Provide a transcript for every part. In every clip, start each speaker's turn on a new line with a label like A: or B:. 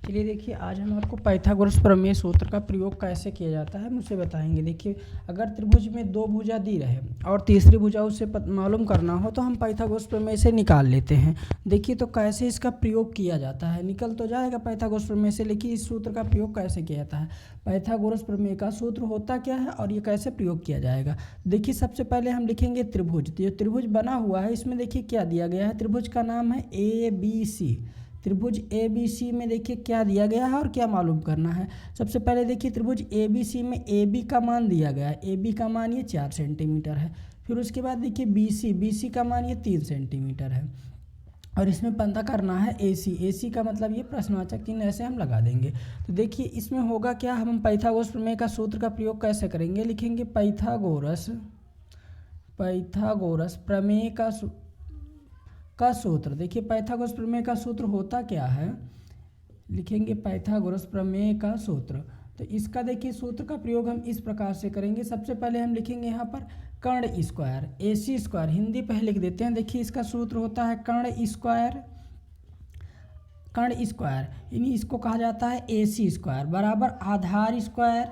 A: चलिए देखिए, आज हम आपको पाइथागोरस प्रमेय सूत्र का प्रयोग कैसे किया जाता है मुझे बताएंगे। देखिए, अगर त्रिभुज में दो भुजा दी रहे और तीसरी भुजा उससे मालूम करना हो तो हम पाइथागोरस प्रमेय से निकाल लेते हैं। देखिए तो कैसे इसका प्रयोग किया जाता है, निकल तो जाएगा पाइथागोरस प्रमेय से, लेकिन इस सूत्र का प्रयोग कैसे किया जाता है, पाइथागोरस प्रमेय का सूत्र होता क्या है और ये कैसे प्रयोग किया जाएगा। देखिए सबसे पहले हम लिखेंगे त्रिभुज। तो ये त्रिभुज बना हुआ है, इसमें देखिए क्या दिया गया है, त्रिभुज का नाम है ABC। त्रिभुज ABC में देखिए क्या दिया गया है और क्या मालूम करना है। सबसे पहले देखिए त्रिभुज ABC में AB का मान दिया गया है, AB का मान ये 4 सेंटीमीटर है। फिर उसके बाद देखिए BC का मान ये 3 सेंटीमीटर है। और इसमें पता करना है AC का मतलब ये प्रश्नवाचक चिन्ह ऐसे हम लगा देंगे। तो देखिए इसमें होगा क्या, हम पाइथागोरस प्रमेय का सूत्र का प्रयोग कैसे करेंगे, लिखेंगे पाइथागोरस प्रमेय का सूत्र। देखिए पाइथागोरस प्रमेय का सूत्र होता क्या है, लिखेंगे पाइथागोरस प्रमेय का सूत्र। तो इसका देखिए सूत्र का प्रयोग हम इस प्रकार से करेंगे। सबसे पहले हम लिखेंगे यहाँ पर कर्ण स्क्वायर, AC स्क्वायर, हिंदी पहले लिख देते हैं। देखिए इसका सूत्र होता है कर्ण स्क्वायर, यानी इसको कहा जाता है AC स्क्वायर बराबर आधार स्क्वायर,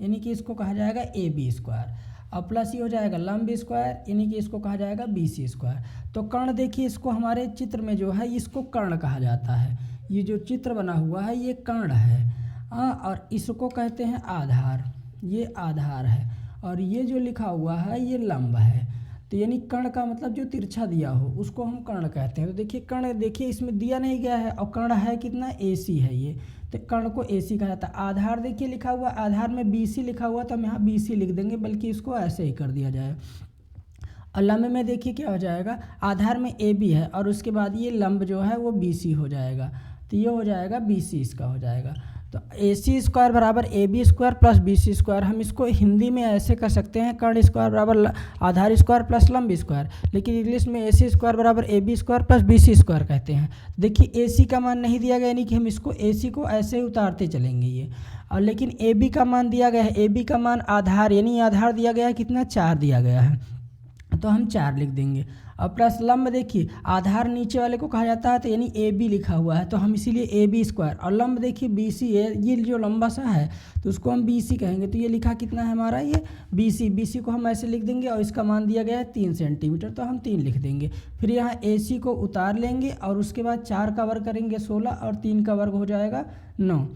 A: यानी कि इसको कहा जाएगा AB स्क्वायर, और प्लस ये हो जाएगा लंब स्क्वायर, यानी कि इसको कहा जाएगा BC स्क्वायर। तो कर्ण देखिए इसको हमारे चित्र में जो है इसको कर्ण कहा जाता है। ये जो चित्र बना हुआ है ये कर्ण है, और इसको कहते हैं आधार, ये आधार है, और ये जो लिखा हुआ है ये लंब है। तो यानी कर्ण का मतलब जो तिरछा दिया हो उसको हम कर्ण कहते हैं। तो देखिए कर्ण देखिए इसमें दिया नहीं गया है, और कर्ण है कितना, AC है ये, तो कर्ण को AC कहा जाता है। आधार देखिए लिखा हुआ, आधार में BC लिखा हुआ, तो हम यहाँ BC लिख देंगे, बल्कि इसको ऐसे ही कर दिया जाए। और लंब में देखिए क्या हो जाएगा, आधार में AB है और उसके बाद ये लंब जो है वो BC हो जाएगा, तो ये हो जाएगा BC इसका हो जाएगा। तो AC स्क्वायर बराबर AB square plus BC square, हम इसको हिंदी में ऐसे कर सकते हैं, कर्ण स्क्वायर बराबर आधार स्क्वायर प्लस लंब स्क्वायर, लेकिन इंग्लिश में AC स्क्वायर बराबर AB square plus BC square कहते हैं। देखिए AC का मान नहीं दिया गया, यानी कि हम इसको AC को ऐसे ही उतारते चलेंगे ये, और लेकिन AB का मान दिया गया है, AB का मान आधार, यानी आधार दिया गया है कितना, 4 दिया गया है, तो हम 4 लिख देंगे। और प्लस लंब देखिए आधार नीचे वाले को कहा जाता है, तो यानी AB लिखा हुआ है, तो हम इसीलिए AB स्क्वायर, और लंब देखिए BC है, ये जो लंबा सा है तो उसको हम BC कहेंगे। तो ये लिखा कितना है हमारा, ये BC को हम ऐसे लिख देंगे, और इसका मान दिया गया है 3 सेंटीमीटर, तो हम 3 लिख देंगे। फिर यहाँ AC को उतार लेंगे और उसके बाद 4 का वर्ग करेंगे 16, और 3 का वर्ग हो जाएगा 9।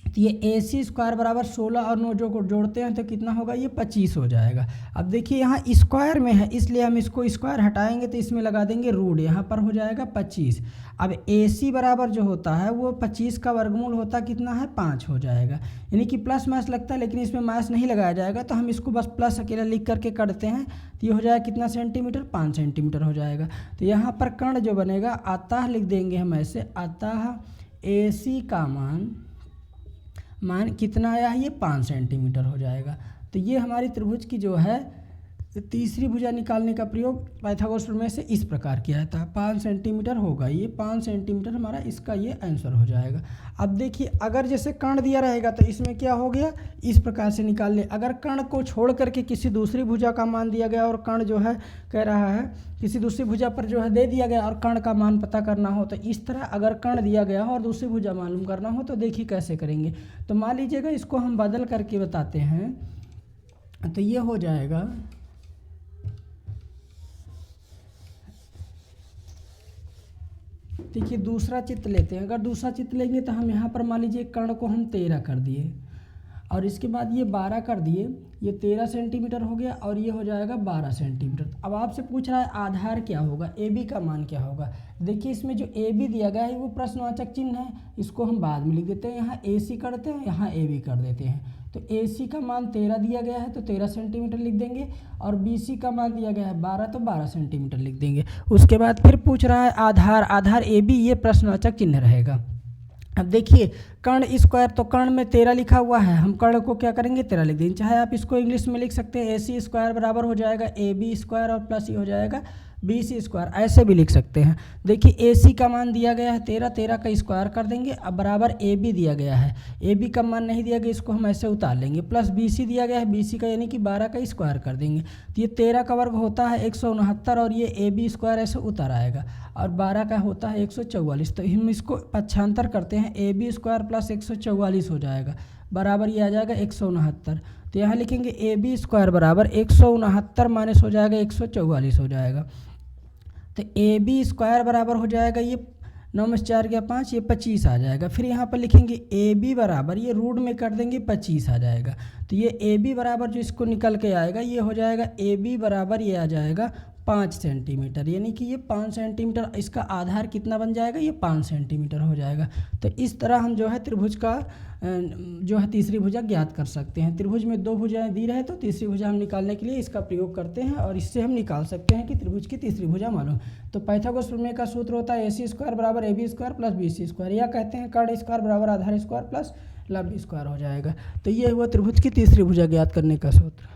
A: तो ये AC स्क्वायर बराबर 16 और 9 जो को जोड़ते हैं तो कितना होगा, ये 25 हो जाएगा। अब देखिए यहाँ स्क्वायर में है, इसलिए हम इसको स्क्वायर हटाएंगे तो इसमें लगा देंगे रूट, यहाँ पर हो जाएगा 25। अब AC बराबर जो होता है वो 25 का वर्गमूल होता कितना है, 5 हो जाएगा, यानी कि प्लस माइनस लगता है, लेकिन इसमें माइनस नहीं लगाया जाएगा, तो हम इसको बस प्लस अकेला लिख करके करते हैं, तो ये हो जाएगा कितना सेंटीमीटर, 5 सेंटीमीटर हो जाएगा। तो यहाँ पर कर्ण जो बनेगा अतः लिख देंगे हम ऐसे, अतः AC का मान कितना आया है, ये 5 सेंटीमीटर हो जाएगा। तो ये हमारी त्रिभुज की जो है तीसरी भुजा निकालने का प्रयोग पाइथागोरस प्रमेय से इस प्रकार किया जाता है। 5 सेंटीमीटर होगा, ये 5 सेंटीमीटर हमारा इसका ये आंसर हो जाएगा। अब देखिए अगर जैसे कर्ण दिया रहेगा तो इसमें क्या हो गया, इस प्रकार से निकाल ले। अगर कर्ण को छोड़ करके किसी दूसरी भुजा का मान दिया गया और कर्ण जो है कह रहा है किसी दूसरी भुजा पर जो है दे दिया गया और कर्ण का मान पता करना हो, तो इस तरह अगर कर्ण दिया गया हो और दूसरी भुजा मालूम करना हो तो देखिए कैसे करेंगे। तो मान लीजिएगा इसको हम बदल करके बताते हैं, तो ये हो जाएगा, देखिए दूसरा चित्र लेते हैं। अगर दूसरा चित्र लेंगे तो हम यहाँ पर मान लीजिए कर्ण को हम 13 कर दिए, और इसके बाद ये 12 कर दिए, ये 13 सेंटीमीटर हो गया, और ये हो जाएगा 12 सेंटीमीटर। अब आपसे पूछ रहा है आधार क्या होगा, AB का मान क्या होगा। देखिए इसमें जो AB दिया गया है वो प्रश्नवाचक चिन्ह है, इसको हम बाद में लिख देते हैं, यहाँ AC करते हैं, यहाँ AB कर देते हैं। तो AC का मान 13 दिया गया है तो 13 सेंटीमीटर लिख देंगे, और BC का मान दिया गया है 12, तो 12 सेंटीमीटर लिख देंगे। उसके बाद फिर पूछ रहा है आधार AB, ये प्रश्नवाचक चिन्ह रहेगा। अब देखिए कर्ण स्क्वायर, तो कर्ण में 13 लिखा हुआ है, हम कर्ण को क्या करेंगे 13 लिख देंगे। चाहे आप इसको इंग्लिश में लिख सकते हैं, AC स्क्वायर बराबर हो जाएगा AB स्क्वायर और प्लस ये हो जाएगा BC स्क्वायर, ऐसे भी लिख सकते हैं। देखिए AC का मान दिया गया है 13, 13 का स्क्वायर कर देंगे, अब बराबर AB दिया गया है, AB का मान नहीं दिया गया, इसको हम ऐसे उतार लेंगे, प्लस BC दिया गया है, BC का यानी कि 12 का स्क्वायर कर देंगे, तो ये 13 का वर्ग होता है 169 और ये AB स्क्वायर ऐसे उतर आएगा, और 12 का होता है 144, तो हम इसको पक्षांतर करते हैं, AB स्क्वायर प्लस 144 हो जाएगा, बराबर ये आ जाएगा 169। तो यहाँ लिखेंगे AB स्क्वायर बराबर 169 माइनस हो जाएगा 144 हो जाएगा, तो AB स्क्वायर बराबर हो जाएगा ये 9 में 4 गया 5, ये 25 आ जाएगा। फिर यहाँ पर लिखेंगे AB बराबर, ये रूट में कर देंगे 25 आ जाएगा, तो ये AB बराबर जो इसको निकल के आएगा ये हो जाएगा AB बराबर ये आ जाएगा 5 सेंटीमीटर, यानी कि ये 5 सेंटीमीटर, इसका आधार कितना बन जाएगा, ये 5 सेंटीमीटर हो जाएगा। तो इस तरह हम जो है त्रिभुज का जो है तीसरी भुजा ज्ञात कर सकते हैं। त्रिभुज में 2 भुजाएं दी रहे तो तीसरी भुजा हम निकालने के लिए इसका प्रयोग करते हैं, और इससे हम निकाल सकते हैं कि त्रिभुज की तीसरी भुजा मालूम। तो पाइथागोरस प्रमेय का सूत्र होता है AC स्क्वायर बराबर AB square plus BC square, या कहते हैं कर्ण स्क्वायर बराबर आधार स्क्वायर प्लस लंब स्क्वायर हो जाएगा। तो ये हुआ त्रिभुज की तीसरी भुजा ज्ञात करने का सूत्र।